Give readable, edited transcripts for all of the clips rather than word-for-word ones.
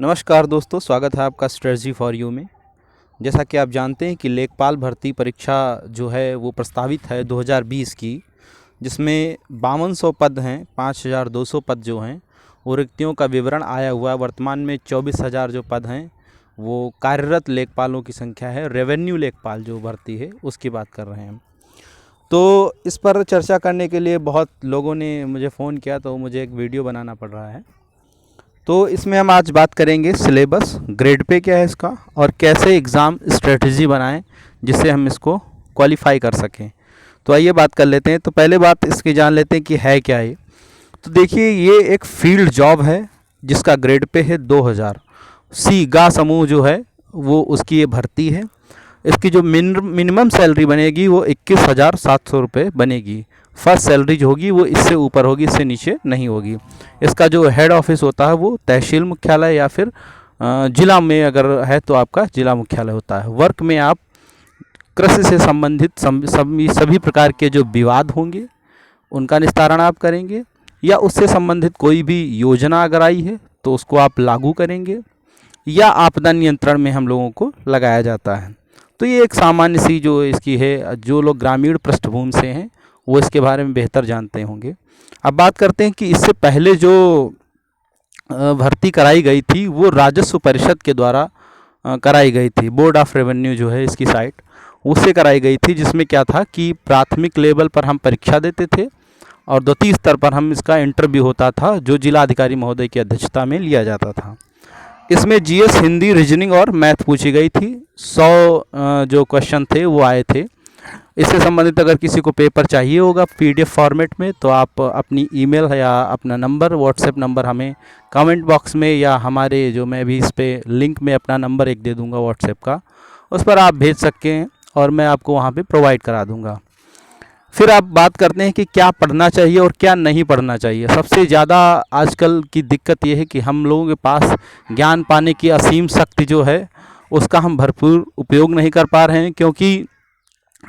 नमस्कार दोस्तों, स्वागत है आपका स्ट्रेटजी फॉर यू में। जैसा कि आप जानते हैं कि लेखपाल भर्ती परीक्षा जो है वो प्रस्तावित है 2020 की, जिसमें 5200 पद हैं, 5200 पद जो हैं वो रिक्तियों का विवरण आया हुआ है। वर्तमान में 24,000 जो पद हैं वो कार्यरत लेखपालों की संख्या है। रेवेन्यू लेखपाल जो भर्ती है उसकी बात कर रहे हैं हम। तो इस पर चर्चा करने के लिए बहुत लोगों ने मुझे फ़ोन किया, तो मुझे एक वीडियो बनाना पड़ रहा है। तो इसमें हम आज बात करेंगे सिलेबस, ग्रेड पे क्या है इसका, और कैसे एग्ज़ाम स्ट्रेटजी बनाएं जिससे हम इसको क्वालिफाई कर सकें। तो आइए बात कर लेते हैं। तो पहले बात इसकी जान लेते हैं कि है क्या ये। तो देखिए, ये एक फील्ड जॉब है जिसका ग्रेड पे है 2000। गा समूह जो है वो उसकी ये भर्ती है। इसकी जो मिनिमम सैलरी बनेगी वो 21,700 रुपये बनेगी। फर्स्ट सैलरी जो होगी वो इससे ऊपर होगी, इससे नीचे नहीं होगी। इसका जो हेड ऑफिस होता है वो तहसील मुख्यालय या फिर ज़िला में अगर है तो आपका ज़िला मुख्यालय होता है। वर्क में आप कृषि से संबंधित सभी प्रकार के जो विवाद होंगे उनका निस्तारण आप करेंगे, या उससे संबंधित कोई भी योजना अगर आई है तो उसको आप लागू करेंगे, या आपदा नियंत्रण में हम लोगों को लगाया जाता है। तो ये एक सामान्य सी जो इसकी है, जो लोग ग्रामीण पृष्ठभूमि से हैं वो इसके बारे में बेहतर जानते होंगे। अब बात करते हैं कि इससे पहले जो भर्ती कराई गई थी वो राजस्व परिषद के द्वारा कराई गई थी। बोर्ड ऑफ रेवेन्यू जो है इसकी साइट, उससे कराई गई थी, जिसमें क्या था कि प्राथमिक लेवल पर हम परीक्षा देते थे और द्वितीय स्तर पर हम इसका इंटरव्यू होता था जो जिलाधिकारी महोदय की अध्यक्षता में लिया जाता था। इसमें जीएस, हिंदी, रीजनिंग और मैथ पूछी गई थी। 100 जो क्वेश्चन थे वो आए थे। इससे संबंधित अगर किसी को पेपर चाहिए होगा पीडीएफ फॉर्मेट में तो आप अपनी ईमेल या अपना नंबर, व्हाट्सएप नंबर हमें कमेंट बॉक्स में, या हमारे जो मैं भी इस पे लिंक में अपना नंबर एक दे दूंगा व्हाट्सएप का, उस पर आप भेज सकते हैं और मैं आपको वहाँ पे प्रोवाइड करा दूंगा। फिर आप बात करते हैं कि क्या पढ़ना चाहिए और क्या नहीं पढ़ना चाहिए। सबसे ज़्यादा आजकल की दिक्कत ये है कि हम लोगों के पास ज्ञान पाने की असीम शक्ति जो है उसका हम भरपूर उपयोग नहीं कर पा रहे हैं, क्योंकि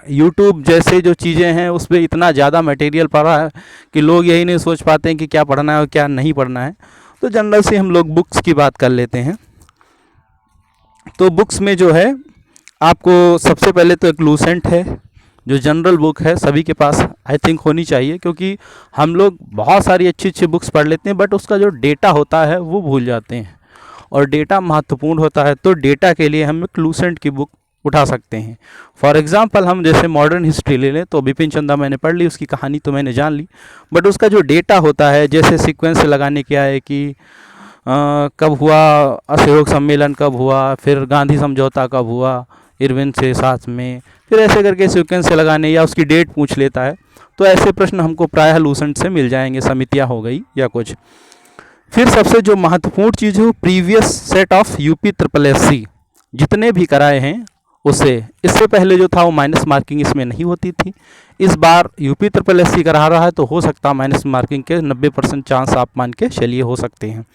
यूट्यूब जैसे जो चीज़ें हैं उस पर इतना ज़्यादा मटेरियल पड़ा है कि लोग यही नहीं सोच पाते हैं कि क्या पढ़ना है और क्या नहीं पढ़ना है। तो जनरल से हम लोग बुक्स की बात कर लेते हैं। तो बुक्स में जो है आपको सबसे पहले तो एक लूसेंट है, जो जनरल बुक है सभी के पास आई थिंक होनी चाहिए, क्योंकि हम लोग बहुत सारी अच्छी अच्छी बुक्स पढ़ लेते हैं बट उसका जो डेटा होता है वो भूल जाते हैं, और डेटा महत्वपूर्ण होता है। तो डेटा के लिए हम एक लूसेंट की बुक उठा सकते हैं। फॉर एग्ज़ाम्पल हम जैसे मॉडर्न हिस्ट्री ले लें तो बिपिन चंद्र मैंने पढ़ ली, उसकी कहानी तो मैंने जान ली, बट उसका जो डेटा होता है, जैसे सीक्वेंस लगाने क्या है कि कब हुआ असहयोग सम्मेलन, कब हुआ, फिर गांधी समझौता कब हुआ इरविन से साथ में, फिर ऐसे करके सीक्वेंस से लगाने, या उसकी डेट पूछ लेता है। तो ऐसे प्रश्न हमको प्रायः लूसेंट से मिल जाएंगे, समितियाँ हो गई या कुछ। फिर सबसे जो महत्वपूर्ण चीज़ है वो previous set of UP SSSC जितने भी कराए हैं उससे, इससे पहले जो था वो माइनस मार्किंग इसमें नहीं होती थी। इस बार यूपी SSSC करा रहा है तो हो सकता है माइनस मार्किंग के 90% चांस आप मान के चलिए हो सकते हैं।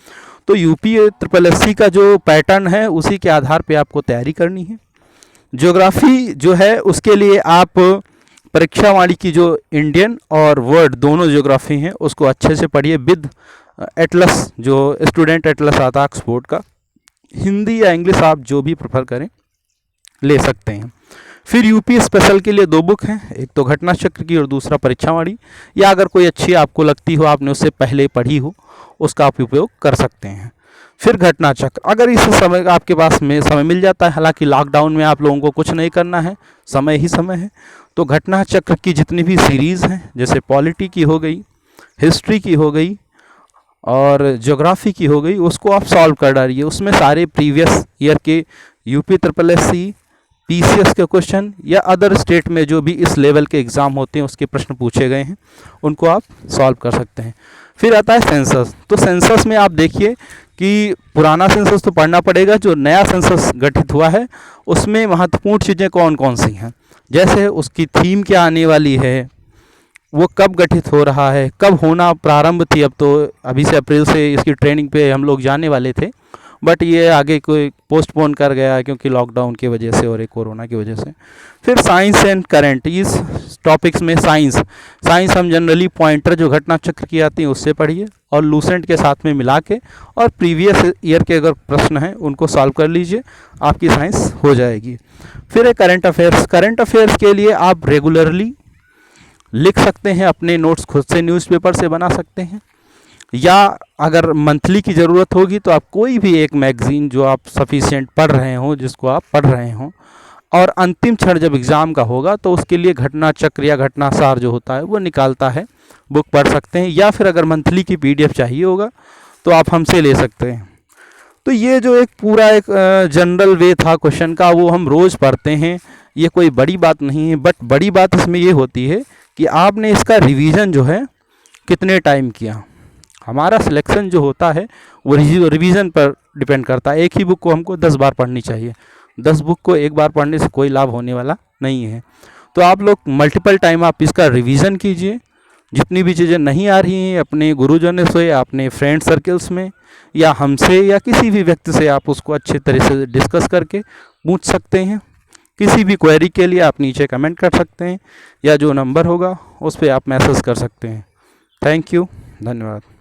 तो यूपी SSSC का जो पैटर्न है उसी के आधार पे आपको तैयारी करनी है। ज्योग्राफी जो है उसके लिए आप परीक्षा वाणी की जो इंडियन और वर्ल्ड दोनों ज्योग्राफी हैं उसको अच्छे से पढ़िए, विद एटलस जो स्टूडेंट एटलस आता है ऑक्सफोर्ड का। हिंदी या इंग्लिश आप जो भी प्रेफर करें ले सकते हैं। फिर यूपी स्पेशल के लिए 2 बुक हैं, एक तो घटना चक्र की और दूसरा परीक्षावाणी, या अगर कोई अच्छी आपको लगती हो, आपने उससे पहले पढ़ी हो, उसका आप उपयोग कर सकते हैं। फिर घटना चक्र, अगर इस समय आपके पास में समय मिल जाता है, हालांकि लॉकडाउन में आप लोगों को कुछ नहीं करना है, समय ही समय है, तो घटना चक्र की जितनी भी सीरीज़ हैं, जैसे पॉलिटी की हो गई, हिस्ट्री की हो गई और ज्योग्राफी की हो गई, उसको आप सॉल्व कर डालिए। उसमें सारे प्रीवियस ईयर के यूपी SSSC पीसीएस के क्वेश्चन या अदर स्टेट में जो भी इस लेवल के एग्ज़ाम होते हैं उसके प्रश्न पूछे गए हैं, उनको आप सॉल्व कर सकते हैं। फिर आता है सेंसस। तो सेंसस में आप देखिए कि पुराना सेंसस तो पढ़ना पड़ेगा, जो नया सेंसस गठित हुआ है उसमें महत्वपूर्ण चीज़ें कौन कौन सी हैं, जैसे उसकी थीम क्या आने वाली है, वो कब गठित हो रहा है, कब होना प्रारंभ थी, अब तो अभी से अप्रैल से इसकी ट्रेनिंग पे हम लोग जाने वाले थे, बट ये आगे कोई पोस्टपोन कर गया क्योंकि लॉकडाउन की वजह से और एक कोरोना की वजह से। फिर साइंस एंड करंट, इस टॉपिक्स में साइंस हम जनरली पॉइंटर जो घटना चक्र की आती हैं उससे पढ़िए और लूसेंट के साथ में मिला के और प्रीवियस ईयर के अगर प्रश्न हैं उनको सॉल्व कर लीजिए, आपकी साइंस हो जाएगी। फिर है करंट अफेयर्स के लिए आप रेगुलरली लिख सकते हैं, अपने नोट्स खुद से न्यूज़पेपर से बना सकते हैं, या अगर मंथली की ज़रूरत होगी तो आप कोई भी एक मैगज़ीन जो आप सफिशिएंट पढ़ रहे हों, जिसको आप पढ़ रहे हों, और अंतिम क्षण जब एग्ज़ाम का होगा तो उसके लिए घटना चक्र या घटनासार जो होता है वो निकालता है, बुक पढ़ सकते हैं, या फिर अगर मंथली की PDF चाहिए होगा तो आप हमसे ले सकते हैं। तो ये जो एक पूरा एक जनरल वे था क्वेश्चन का, वो हम रोज़ पढ़ते हैं, ये कोई बड़ी बात नहीं है। बट बड़ी बात इसमें ये होती है कि आपने इसका रिवीजन जो है कितने टाइम किया। हमारा सिलेक्शन जो होता है वो रिवीजन पर डिपेंड करता है। एक ही बुक को हमको 10 बार पढ़नी चाहिए, 10 बुक को एक बार पढ़ने से कोई लाभ होने वाला नहीं है। तो आप लोग मल्टीपल टाइम आप इसका रिवीजन कीजिए। जितनी भी चीज़ें नहीं आ रही हैं अपने गुरुजनों से, अपने फ्रेंड सर्कल्स में, या हमसे, या किसी भी व्यक्ति से आप उसको अच्छे तरह से डिस्कस करके पूछ सकते हैं। किसी भी क्वेरी के लिए आप नीचे कमेंट कर सकते हैं, या जो नंबर होगा उस पर आप मैसेज कर सकते हैं। थैंक यू, धन्यवाद।